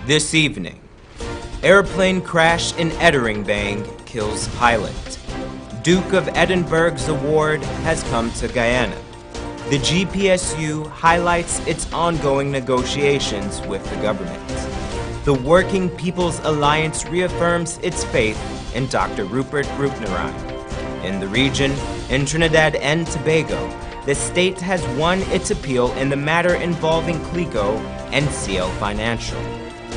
This evening, airplane crash in Ederingbank kills pilot. Duke of Edinburgh's award has come to Guyana. The GPSU highlights its ongoing negotiations with the government. The Working People's Alliance reaffirms its faith in Dr. Rupert Roopnarine. In the region, in Trinidad and Tobago, the state has won its appeal in the matter involving CLECO and CL Financial.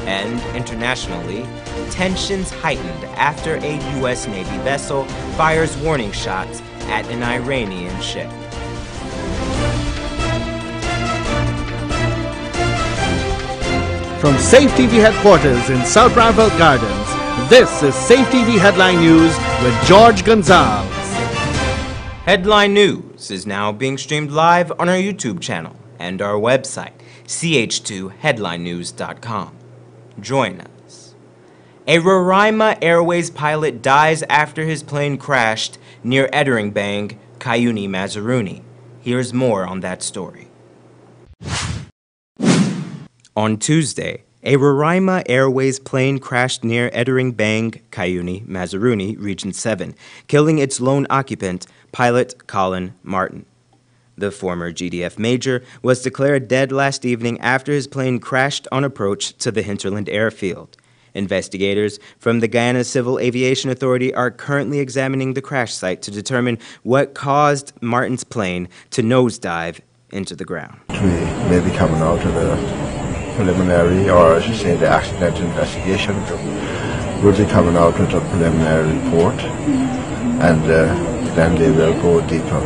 And internationally, tensions heightened after a U.S. Navy vessel fires warning shots at an Iranian ship. From Safe TV headquarters in South Bramford Gardens, this is Safe TV Headline News with George Gonzalez. Headline News is now being streamed live on our YouTube channel and our website, ch2headlinenews.com. Join us. A Roraima Airways pilot dies after his plane crashed near Ederingbank, Cayuni, Mazaruni. Here's more on that story. On Tuesday, a Roraima Airways plane crashed near Ederingbank, Cayuni, Mazaruni, Region 7, killing its lone occupant, pilot Colin Martin. The former GDF major was declared dead last evening after his plane crashed on approach to the Hinterland airfield. Investigators from the Guyana Civil Aviation Authority are currently examining the crash site to determine what caused Martin's plane to nosedive into the ground. We may be coming out of the preliminary, or I should say the accident investigation. We'll be coming out with a preliminary report, and then they will go deeper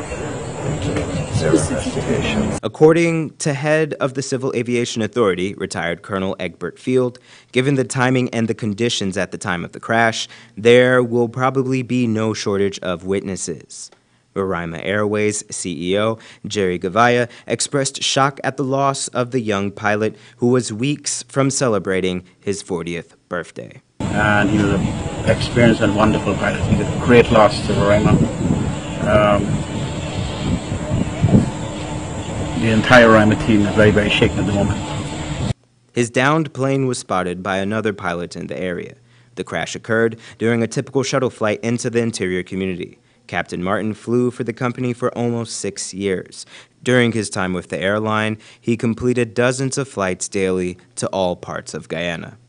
into their investigation. According to head of the Civil Aviation Authority, retired Colonel Egbert Field, given the timing and the conditions at the time of the crash, there will probably be no shortage of witnesses. Roraima Airways CEO Jerry Gavaya expressed shock at the loss of the young pilot who was weeks from celebrating his 40th birthday. And he was an experienced and wonderful pilot. He was a great loss to Roraima. The entire Roraima team is very, very shaken at the moment. His downed plane was spotted by another pilot in the area. The crash occurred during a typical shuttle flight into the interior community. Captain Martin flew for the company for almost 6 years. During his time with the airline, he completed dozens of flights daily to all parts of Guyana.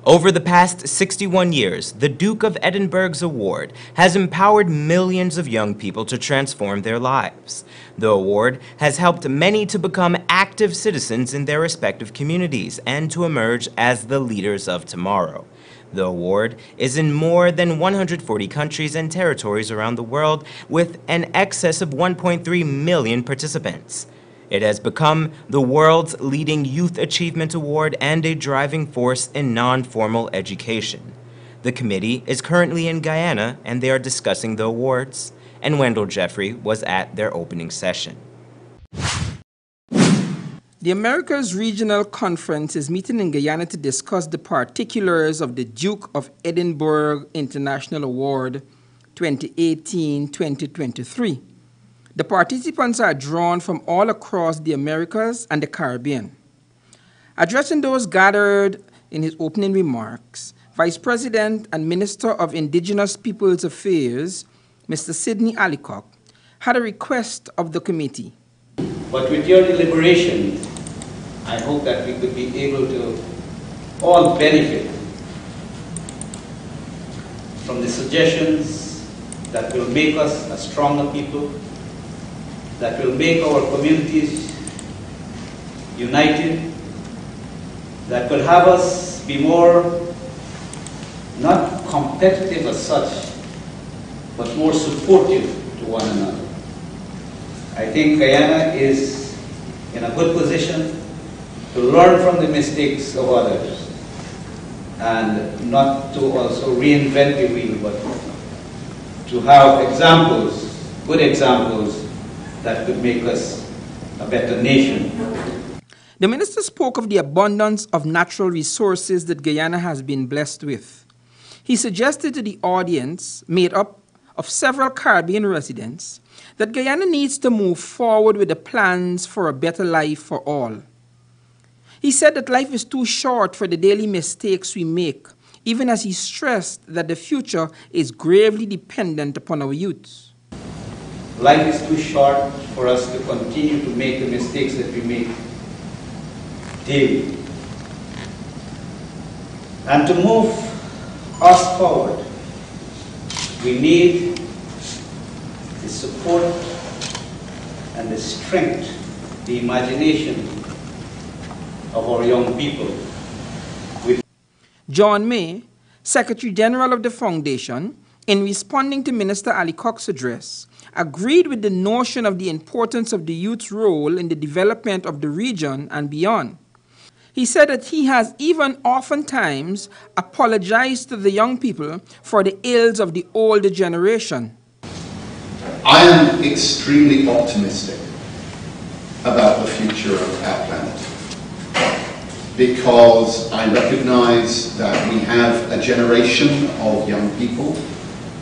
Over the past 61 years, the Duke of Edinburgh's award has empowered millions of young people to transform their lives. The award has helped many to become active citizens in their respective communities and to emerge as the leaders of tomorrow. The award is in more than 140 countries and territories around the world with an excess of 1.3 million participants. It has become the world's leading youth achievement award and a driving force in non-formal education. The committee is currently in Guyana and they are discussing the awards, and Wendell Jeffrey was at their opening session. The Americas Regional Conference is meeting in Guyana to discuss the particulars of the Duke of Edinburgh International Award 2018-2023. The participants are drawn from all across the Americas and the Caribbean. Addressing those gathered in his opening remarks, Vice President and Minister of Indigenous Peoples Affairs, Mr. Sidney Allicock, had a request of the committee. But with your deliberation, I hope that we could be able to all benefit from the suggestions that will make us a stronger people, that will make our communities united, that will have us be more, not competitive as such, but more supportive to one another. I think Guyana is in a good position to learn from the mistakes of others and not to also reinvent the wheel, but to have examples, good examples, that could make us a better nation. The minister spoke of the abundance of natural resources that Guyana has been blessed with. He suggested to the audience, made up of several Caribbean residents, that Guyana needs to move forward with the plans for a better life for all. He said that life is too short for the daily mistakes we make, even as he stressed that the future is gravely dependent upon our youths. Life is too short for us to continue to make the mistakes that we make daily. And to move us forward, we need the support and the strength, the imagination of our young people. John May, Secretary General of the Foundation, in responding to Minister Ali Cox's address, agreed with the notion of the importance of the youth's role in the development of the region and beyond. He said that he has even oftentimes apologized to the young people for the ills of the older generation. I am extremely optimistic about the future of our planet because I recognize that we have a generation of young people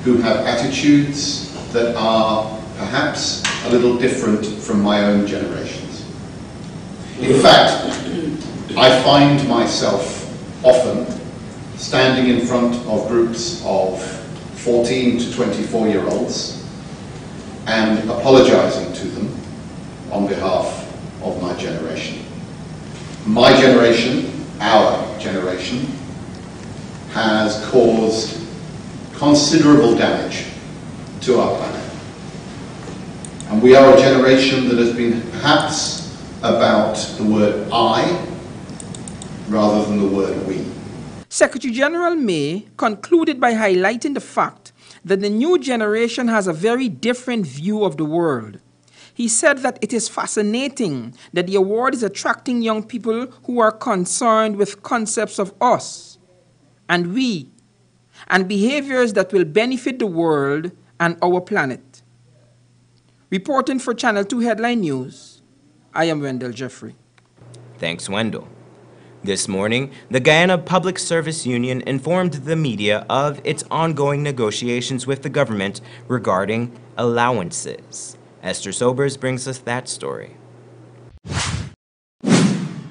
who have attitudes that are perhaps a little different from my own generations. In fact, I find myself often standing in front of groups of 14 to 24-year-olds and apologizing to them on behalf of my generation. My generation, our generation, has caused considerable damage to our planet. And we are a generation that has been perhaps about the word I rather than the word we. Secretary General May concluded by highlighting the fact that the new generation has a very different view of the world. He said that it is fascinating that the award is attracting young people who are concerned with concepts of us and we and behaviors that will benefit the world and our planet. Reporting for Channel 2 Headline News, I am Wendell Jeffrey. Thanks, Wendell. This morning, the Guyana Public Service Union informed the media of its ongoing negotiations with the government regarding allowances. Esther Sobers brings us that story.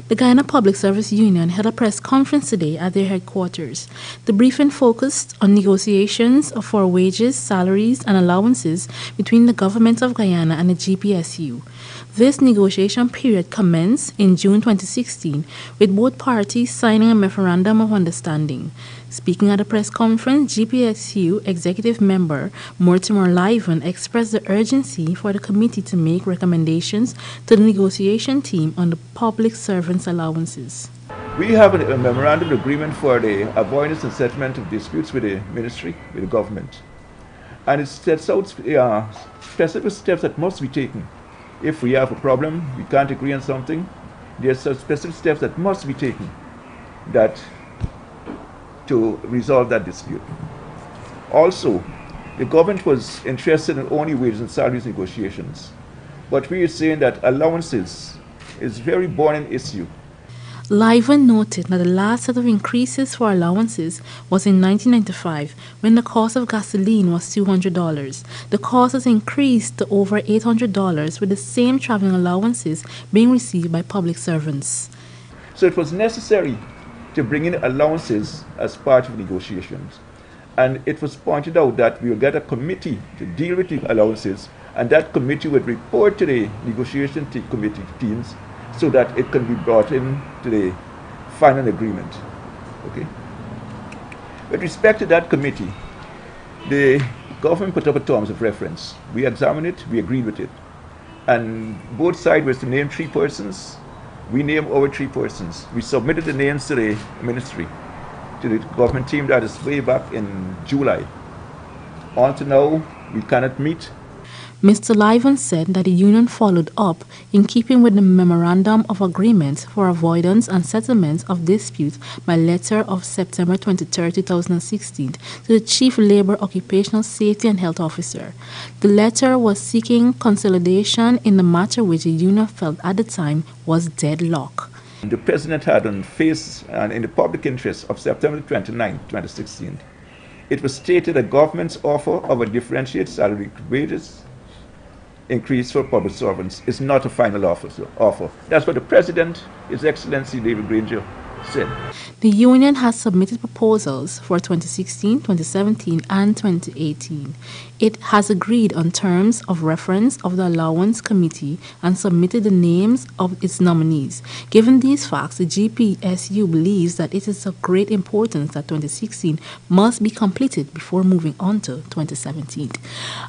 The Guyana Public Service Union held a press conference today at their headquarters. The briefing focused on negotiations for wages, salaries, and allowances between the government of Guyana and the GPSU. This negotiation period commenced in June 2016, with both parties signing a memorandum of understanding. Speaking at a press conference, GPSU executive member Mortimer Liven expressed the urgency for the committee to make recommendations to the negotiation team on the public servants' allowances. We have a memorandum of agreement for the avoidance and settlement of disputes with the ministry, with the government. And it sets out specific steps that must be taken. If we have a problem, we can't agree on something, there's some specific steps that must be taken to resolve that dispute. Also, the government was interested in only wages and salaries negotiations, but we are saying that allowances is a very burning issue. Liven noted that the last set of increases for allowances was in 1995, when the cost of gasoline was $200. The cost has increased to over $800, with the same traveling allowances being received by public servants. So it was necessary to bring in allowances as part of negotiations. And it was pointed out that we will get a committee to deal with the allowances, and that committee would report to the negotiation committee teams so that it can be brought in to the final agreement. Okay. With respect to that committee, the government put up a terms of reference. We examined it, we agreed with it. And both sides were to name 3 persons. We named our 3 persons. We submitted the names to the ministry, to the government team. That is way back in July. Until now, we cannot meet. Mr. Liven said that the union followed up in keeping with the Memorandum of Agreement for Avoidance and Settlement of Disputes by letter of September 23, 2016 to the Chief Labor, Occupational Safety and Health Officer. The letter was seeking consolidation in the matter which the union felt at the time was deadlock. The President had on face and in the public interest of September 29, 2016, it was stated that government's offer of a differentiated salary wages increase for public servants is not a final offer. That's what the President, His Excellency David Granger, said. The union has submitted proposals for 2016, 2017, and 2018. It has agreed on terms of reference of the allowance committee and submitted the names of its nominees. Given these facts, the GPSU believes that it is of great importance that 2016 must be completed before moving on to 2017.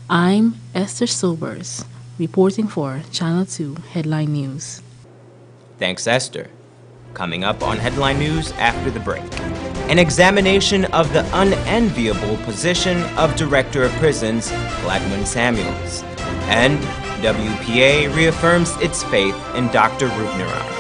I'm Esther Sobers, reporting for Channel 2 Headline News. Thanks, Esther. Coming up on Headline News after the break, an examination of the unenviable position of Director of Prisons, Gladwin Samuels, and WPA reaffirms its faith in Dr. Rupnaran.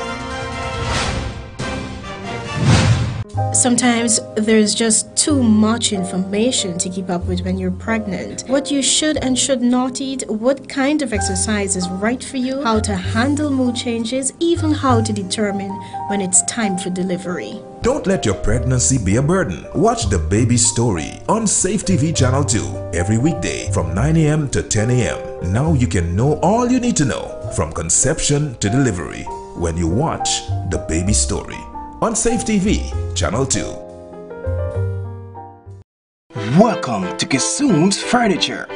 Sometimes there's just too much information to keep up with when you're pregnant. What you should and should not eat, what kind of exercise is right for you, how to handle mood changes, even how to determine when it's time for delivery. Don't let your pregnancy be a burden. Watch The Baby Story on Safe TV Channel 2 every weekday from 9 a.m. to 10 a.m. Now you can know all you need to know from conception to delivery when you watch The Baby Story on Safe TV Channel 2. Welcome to Kissoon's Furniture.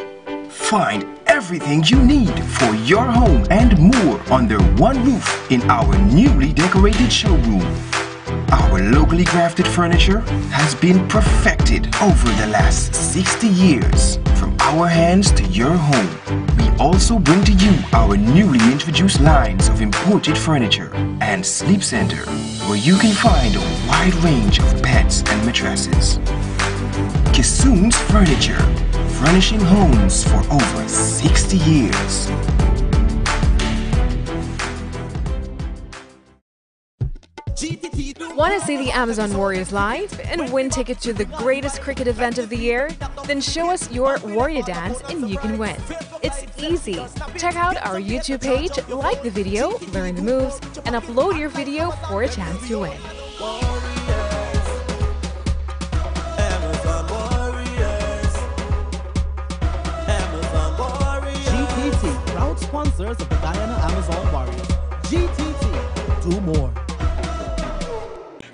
Find everything you need for your home and more under one roof in our newly decorated showroom. Our locally crafted furniture has been perfected over the last 60 years. From our hands to your home, we also bring to you our newly introduced lines of imported furniture and sleep center, where you can find a wide range of beds and mattresses. Kissoon's Furniture, furnishing homes for over 60 years. Want to see the Amazon Warriors live and win tickets to the greatest cricket event of the year? Then show us your Warrior dance and you can win. It's easy. Check out our YouTube page, like the video, learn the moves, and upload your video for a chance to win. GTT, proud sponsors of the Guyana Amazon Warriors. GTT, do more.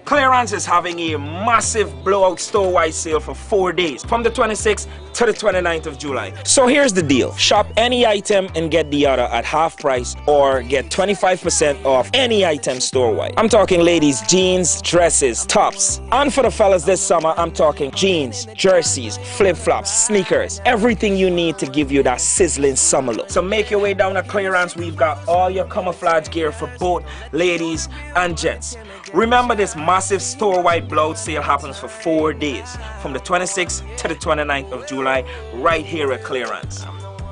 Clearance is having a massive blowout store-wide sale for 4 days, from the 26th to the 29th of July. So here's the deal. Shop any item and get the other at half price, or get 25% off any item store-wide. I'm talking ladies' jeans, dresses, tops. And for the fellas this summer, I'm talking jeans, jerseys, flip-flops, sneakers, everything you need to give you that sizzling summer look. So make your way down to Clearance. We've got all your camouflage gear for both ladies and gents. Remember, this massive store-wide blowout sale happens for 4 days, from the 26th to the 29th of July, right here at Clearance.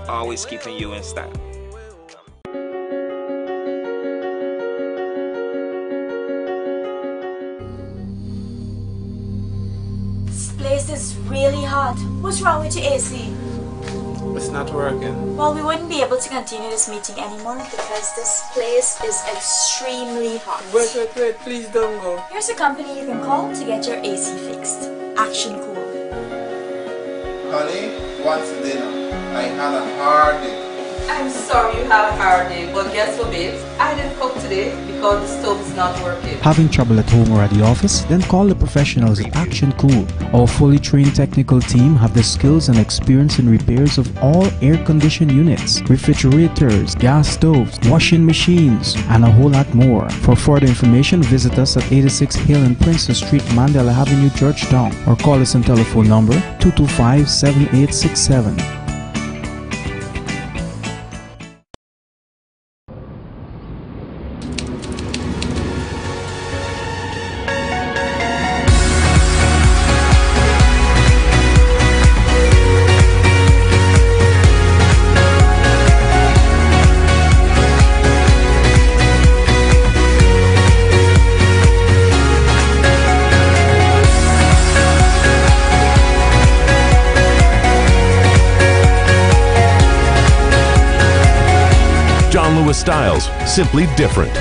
Always keeping you in style. This place is really hot. What's wrong with your AC? It's not working. Well, we wouldn't be able to continue this meeting anymore because this place is extremely hot. Wait, please don't go. Here's a company you can call to get your AC fixed. Action Cool. Honey, what's dinner? I had a hard day. I'm sorry you had a hard day, but guess what, babes? I didn't cook today because the stove is not working. Having trouble at home or at the office? Then call the professionals at Action Cool. Our fully trained technical team have the skills and experience in repairs of all air-conditioned units, refrigerators, gas stoves, washing machines, and a whole lot more. For further information, visit us at 86 Hill and Princess Street, Mandela Avenue, Georgetown, or call us on telephone number 225-7867. Styles, simply different.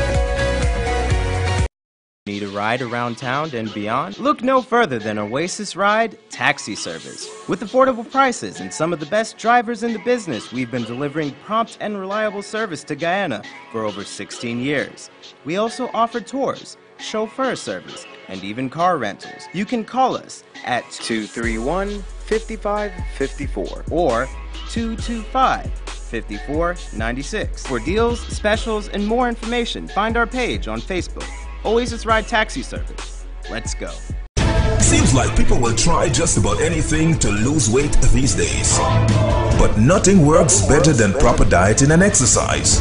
Need a ride around town and beyond? Look no further than Oasis Ride Taxi Service. With affordable prices and some of the best drivers in the business, we've been delivering prompt and reliable service to Guyana for over 16 years. We also offer tours, chauffeur service, and even car rentals. You can call us at 231-5554 or 225-5496. For deals, specials, and more information, find our page on Facebook. Oasis Ride Taxi Service. Let's go. Seems like people will try just about anything to lose weight these days. But nothing works better than proper dieting and exercise.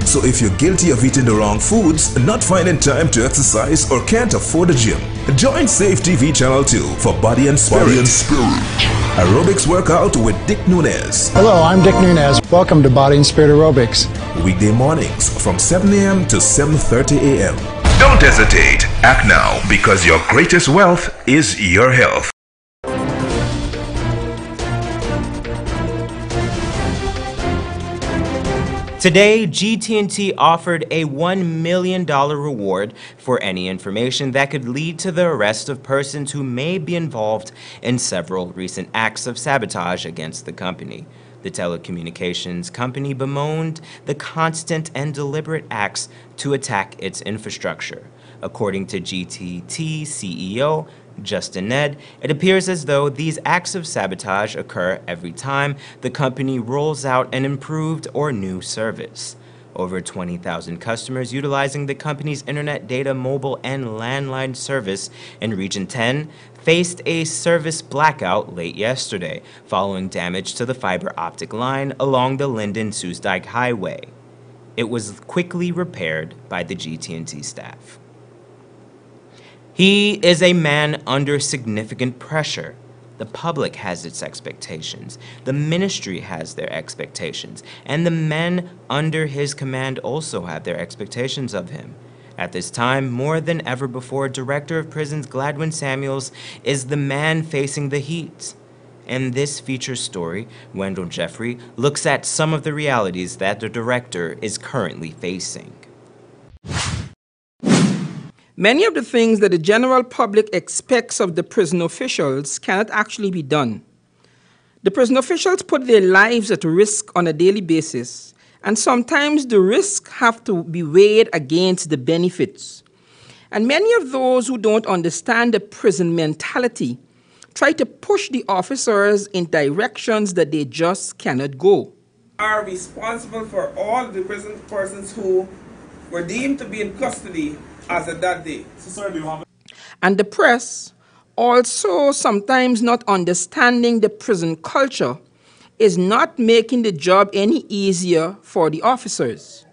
So if you're guilty of eating the wrong foods, not finding time to exercise, or can't afford a gym, join Safe TV Channel 2 for Body and Spirit. Aerobics workout with Dick Nunez. Hello, I'm Dick Nunez. Welcome to Body and Spirit Aerobics. Weekday mornings from 7 a.m. to 7:30 a.m. Don't hesitate. Act now, because your greatest wealth is your health. Today, GT&T offered a $1 million reward for any information that could lead to the arrest of persons who may be involved in several recent acts of sabotage against the company. The telecommunications company bemoaned the constant and deliberate acts to attack its infrastructure. According to GT&T CEO Justin Ned, it appears as though these acts of sabotage occur every time the company rolls out an improved or new service. Over 20,000 customers utilizing the company's internet, data, mobile, and landline service in Region 10 faced a service blackout late yesterday following damage to the fiber optic line along the Linden-Soesdijk Highway. It was quickly repaired by the GT&T staff. He is a man under significant pressure. The public has its expectations, the ministry has their expectations, and the men under his command also have their expectations of him. At this time, more than ever before, Director of Prisons Gladwin Samuels is the man facing the heat. In this feature story, Wendell Jeffrey looks at some of the realities that the director is currently facing. Many of the things that the general public expects of the prison officials cannot actually be done. The prison officials put their lives at risk on a daily basis, and sometimes the risks have to be weighed against the benefits. And many of those who don't understand the prison mentality try to push the officers in directions that they just cannot go. Are responsible for all the prison persons who were deemed to be in custody as of that day. And the press, also sometimes not understanding the prison culture, is not making the job any easier for the officers.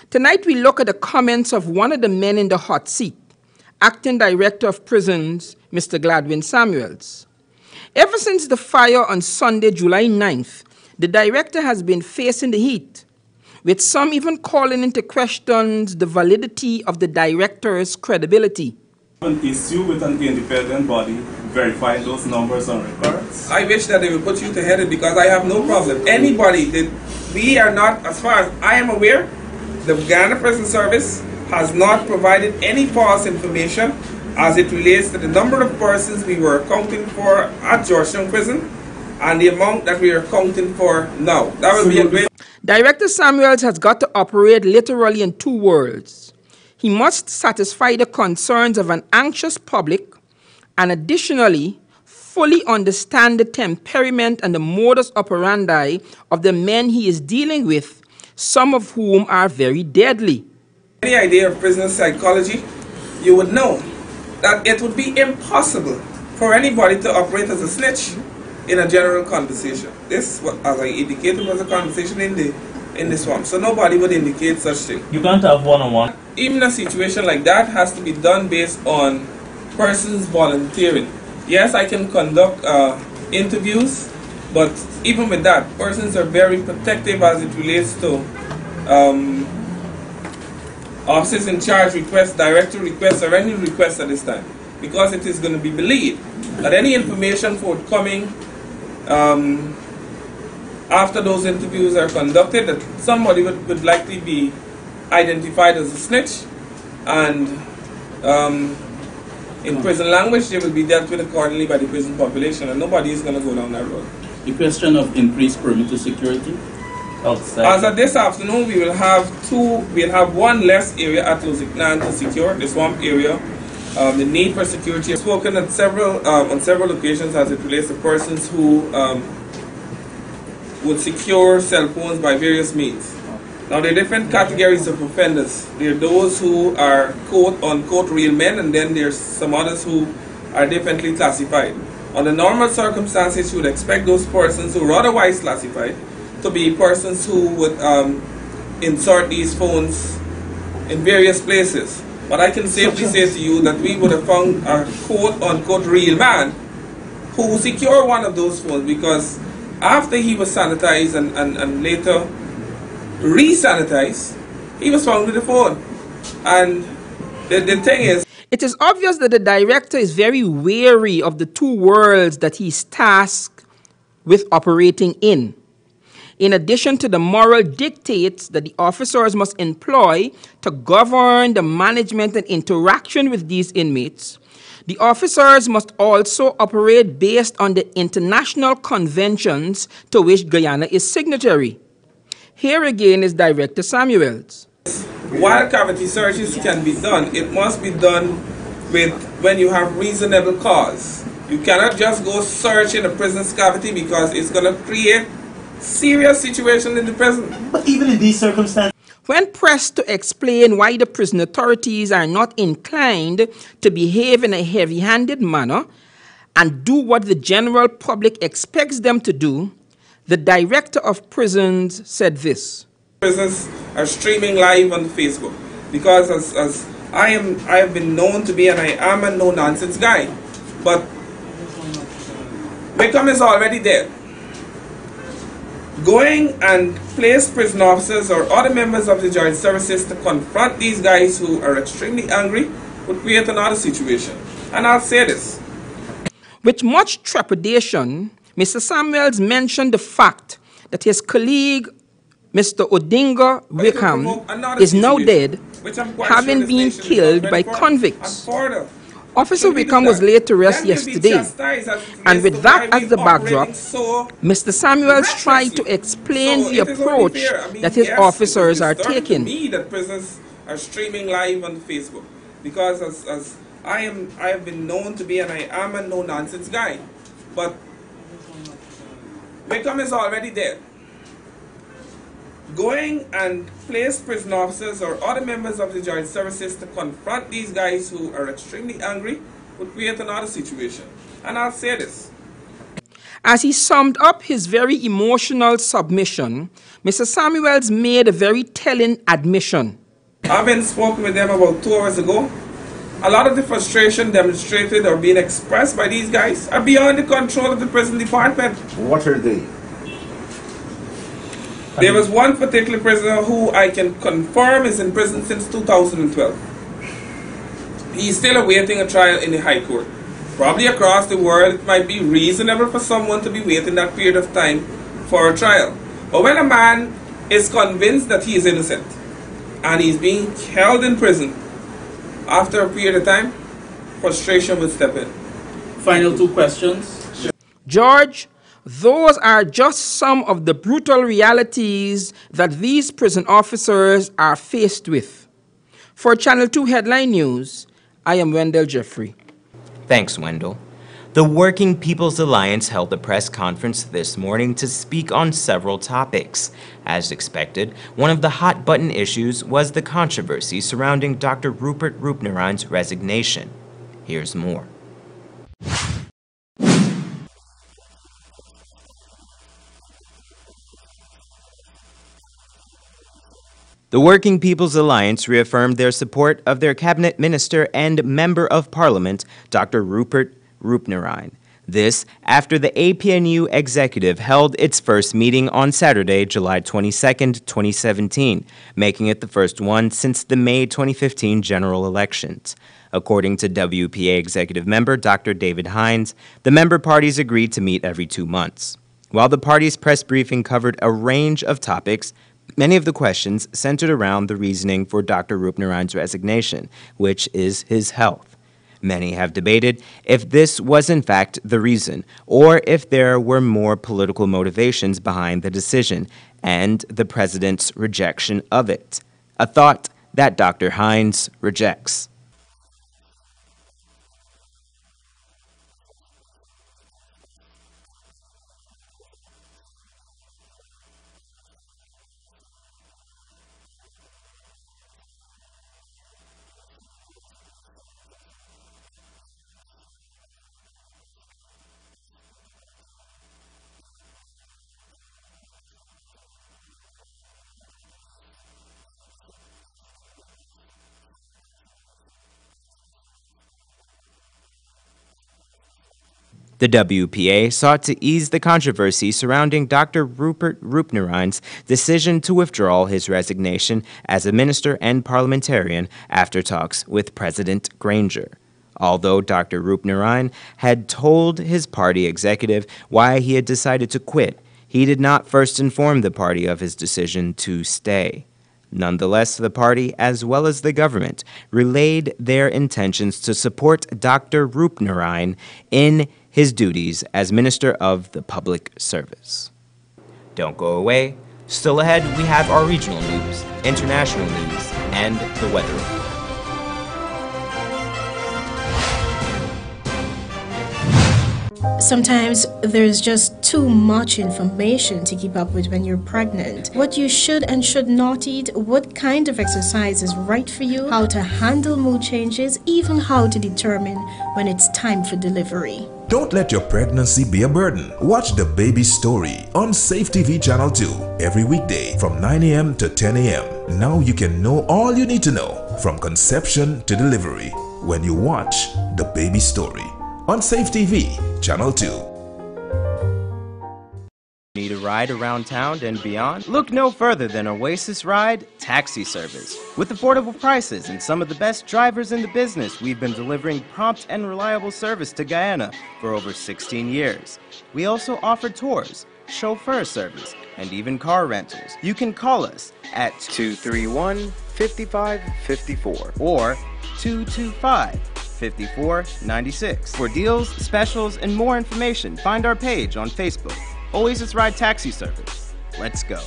Tonight we look at the comments of one of the men in the hot seat, Acting Director of Prisons, Mr. Gladwin Samuels. Ever since the fire on Sunday, July 9th, the director has been facing the heat, with some even calling into question the validity of the director's credibility. An issue with an independent body verifying those numbers and records. I wish that they would put you to head it, because I have no problem. Anybody that we are not, as far as I am aware, the Guyana Prison Service has not provided any false information as it relates to the number of persons we were accounting for at Georgetown Prison and the amount that we are accounting for now. That will be a great... Director Samuels has got to operate literally in two worlds. He must satisfy the concerns of an anxious public and additionally fully understand the temperament and the modus operandi of the men he is dealing with, some of whom are very deadly. Any idea of prisoner psychology, you would know that it would be impossible for anybody to operate as a snitch in a general conversation. This, as I indicated, was a conversation in the swamp, so nobody would indicate such thing. You can't have one-on-one. Even a situation like that has to be done based on persons volunteering. Yes, I can conduct interviews, but even with that, persons are very protective as it relates to officers in charge requests, director requests, or any requests at this time, because it is going to be believed that any information forthcoming after those interviews are conducted, that somebody would likely be identified as a snitch, and In prison language, they will be dealt with accordingly by the prison population, and nobody is going to go down that road. The question of increased perimeter security outside. As of this afternoon, we will have one less area at Lusignan to secure, the swamp area. The need for security. I've spoken on several occasions as it relates to persons who would secure cell phones by various means. Now, there are different categories of offenders. There are those who are quote-unquote real men, and then there's some others who are differently classified. Under normal circumstances, you would expect those persons who are otherwise classified to be persons who would insert these phones in various places. But I can safely say to you that we would have found a quote-unquote real man who secured one of those phones, because after he was sanitized and later re-sanitized, he was found with the phone. And the thing is, it is obvious that the director is very wary of the two worlds that he's tasked with operating in. In addition to the moral dictates that the officers must employ to govern the management and interaction with these inmates, the officers must also operate based on the international conventions to which Guyana is signatory. Here again is Director Samuels. While cavity searches can be done, it must be done when you have reasonable cause. You cannot just go search in a prison's cavity because it's going to create serious situation in the prison. But even in these circumstances, when pressed to explain why the prison authorities are not inclined to behave in a heavy-handed manner and do what the general public expects them to do, the director of prisons said this. Prisons are streaming live on Facebook because as I have been known to be, and I am a no-nonsense guy, but Wickham is already there. Going and place prison officers or other members of the joint services to confront these guys who are extremely angry would create another situation. And I'll say this. With much trepidation, Mr. Samuels mentioned the fact that his colleague, Mr. Odinga Wickham, is now dead, having been killed by convicts. Officer Wickham was laid to rest yesterday, and with that as the backdrop, Mr. Samuels tried to explain the approach that his officers are taking. That prisons are streaming live on Facebook because as I have been known to be, and I am a no-nonsense guy, but Wickham is already dead. Going and place prison officers or other members of the joint services to confront these guys who are extremely angry would create another situation. And I'll say this. As he summed up his very emotional submission, Mr. Samuels made a very telling admission. I've been spoken with them about 2 hours ago. A lot of the frustration demonstrated or being expressed by these guys are beyond the control of the prison department. What are they? There was one particular prisoner who I can confirm is in prison since 2012. He is still awaiting a trial in the High Court. Probably across the world, it might be reasonable for someone to be waiting that period of time for a trial. But when a man is convinced that he is innocent and he's being held in prison, after a period of time, frustration will step in. Final 2 questions. George, those are just some of the brutal realities that these prison officers are faced with. For Channel 2 Headline News, I am Wendell Jeffrey. Thanks, Wendell. The Working People's Alliance held a press conference this morning to speak on several topics. As expected, one of the hot-button issues was the controversy surrounding Dr. Rupert Roopnarijn's resignation. Here's more. The Working People's Alliance reaffirmed their support of their cabinet minister and member of parliament, Dr. Rupert Roopnarijn. This after the APNU executive held its first meeting on Saturday, July 22, 2017, making it the first one since the May 2015 general elections. According to WPA executive member Dr. David Hines, the member parties agreed to meet every 2 months. While the parties' press briefing covered a range of topics, Many of the questions centered around the reasoning for Dr. Roopnarayan's resignation, which is his health. Many have debated if this was in fact the reason, or if there were more political motivations behind the decision and the president's rejection of it, a thought that Dr. Hines rejects. The WPA sought to ease the controversy surrounding Dr. Rupert Roopnarayan's decision to withdraw his resignation as a minister and parliamentarian after talks with President Granger. Although Dr. Roopnarayan had told his party executive why he had decided to quit, he did not first inform the party of his decision to stay. Nonetheless, the party, as well as the government, relayed their intentions to support Dr. Roopnarayan in his duties as Minister of the Public Service. Don't go away. Still ahead, we have our regional news, international news, and the weather report. Sometimes there's just too much information to keep up with when you're pregnant. What you should and should not eat, what kind of exercise is right for you, how to handle mood changes, even how to determine when it's time for delivery. Don't let your pregnancy be a burden. Watch The Baby Story on Safe TV Channel 2 every weekday from 9 a.m. to 10 a.m. Now you can know all you need to know from conception to delivery when you watch The Baby Story on Safe TV Channel 2. Need a ride around town and beyond? Look no further than Oasis Ride Taxi Service. With affordable prices and some of the best drivers in the business, we've been delivering prompt and reliable service to Guyana for over 16 years. We also offer tours, chauffeur service, and even car rentals. You can call us at 231-5554 or 225-5496. For deals, specials, and more information, find our page on Facebook. Oasis Ride Taxi Service. Let's go.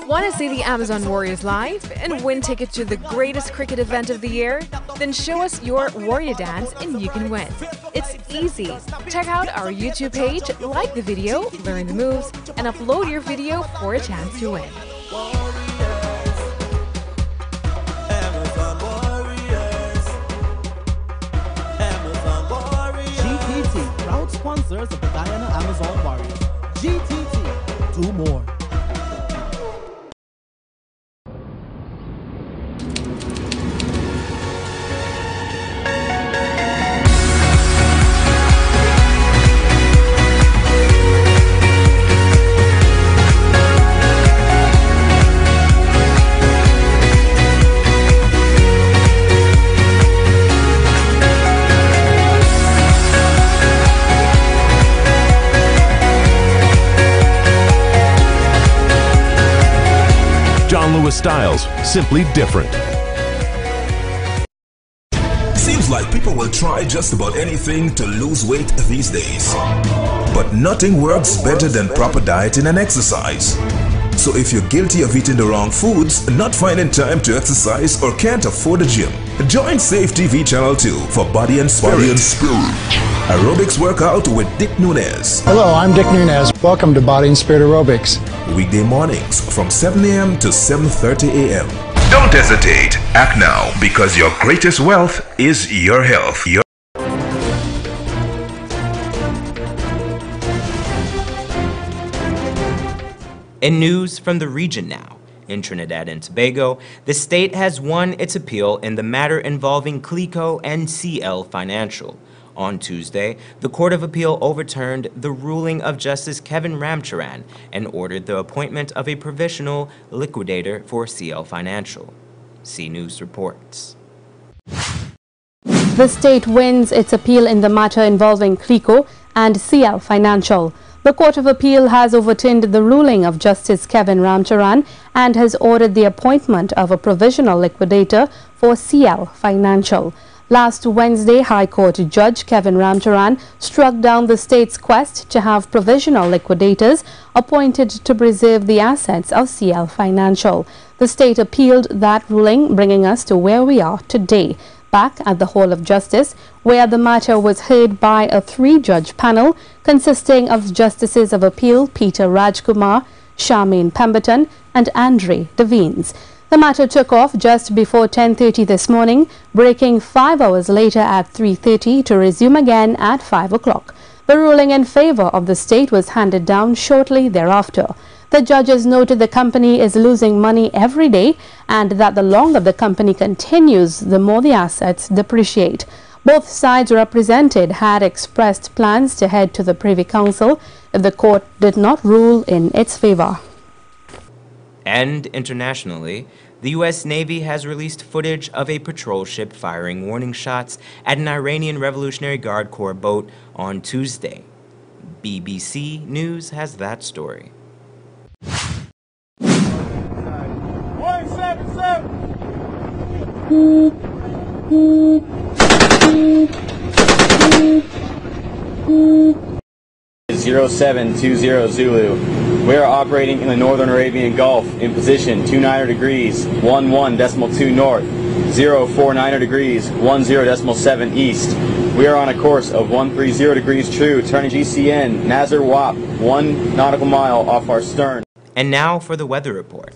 Want to see the Amazon Warriors live and win tickets to the greatest cricket event of the year? Then show us your Warrior dance and you can win. It's easy. Check out our YouTube page, like the video, learn the moves, and upload your video for a chance to win. GTT, proud sponsors of the Guyana Amazon Warriors. GTT, do more. Styles, simply different. Seems like people will try just about anything to lose weight these days. But nothing works better than proper dieting and exercise. So if you're guilty of eating the wrong foods, not finding time to exercise, or can't afford a gym, join Safe TV Channel 2 for Body and Spirit. Aerobics workout with Dick Nunez. Hello, I'm Dick Nunez. Welcome to Body and Spirit Aerobics. Weekday mornings from 7 a.m. to 7:30 a.m. Don't hesitate. Act now, because your greatest wealth is your health. In news from the region now, in Trinidad and Tobago, the state has won its appeal in the matter involving CLICO and CL Financial. On Tuesday, the Court of Appeal overturned the ruling of Justice Kevin Ramcharan and ordered the appointment of a provisional liquidator for CL Financial. C News reports. The state wins its appeal in the matter involving CLICO and CL Financial. The Court of Appeal has overturned the ruling of Justice Kevin Ramcharan and has ordered the appointment of a provisional liquidator for CL Financial. Last Wednesday, High Court Judge Kevin Ramcharan struck down the state's quest to have provisional liquidators appointed to preserve the assets of CL Financial. The state appealed that ruling, bringing us to where we are today, back at the Hall of Justice, where the matter was heard by a 3-judge panel consisting of Justices of Appeal Peter Rajkumar, Charmaine Pemberton and Andre Devines. The matter took off just before 10:30 this morning, breaking 5 hours later at 3:30 to resume again at 5 o'clock. The ruling in favor of the state was handed down shortly thereafter. The judges noted the company is losing money every day and that the longer the company continues, the more the assets depreciate. Both sides represented had expressed plans to head to the Privy Council if the court did not rule in its favor. And internationally, the U.S. Navy has released footage of a patrol ship firing warning shots at an Iranian Revolutionary Guard Corps boat on Tuesday. BBC News has that story. 0720 Zulu. We are operating in the Northern Arabian Gulf in position 29 degrees 11.2 north, 049 degrees 10.7 east. We are on a course of 130 degrees true, turning GCN Nazar Wap 1 nautical mile off our stern. And now for the weather report.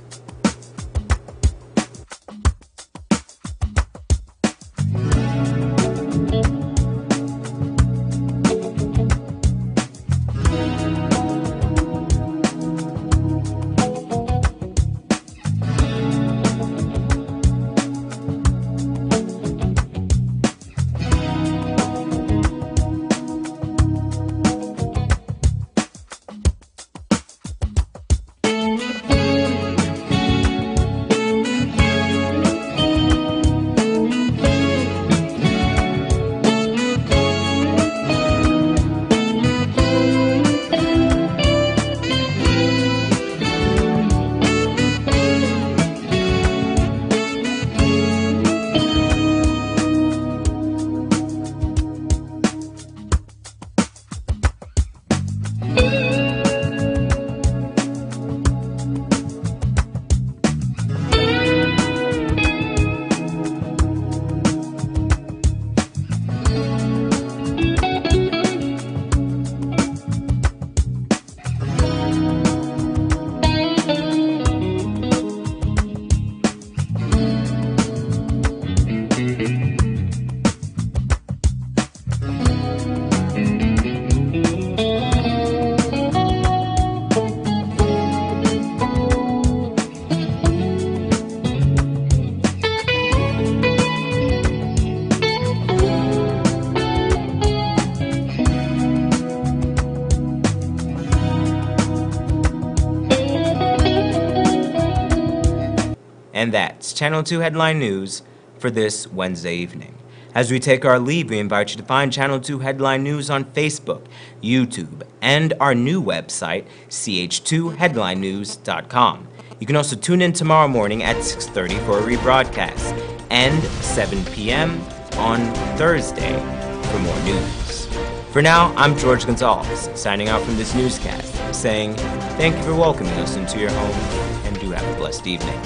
And that's Channel 2 Headline News for this Wednesday evening. As we take our leave, we invite you to find Channel 2 Headline News on Facebook, YouTube, and our new website, ch2headlinenews.com. You can also tune in tomorrow morning at 6:30 for a rebroadcast, and 7 p.m. on Thursday for more news. For now, I'm George Gonzalez, signing out from this newscast, saying thank you for welcoming us into your home, and do have a blessed evening.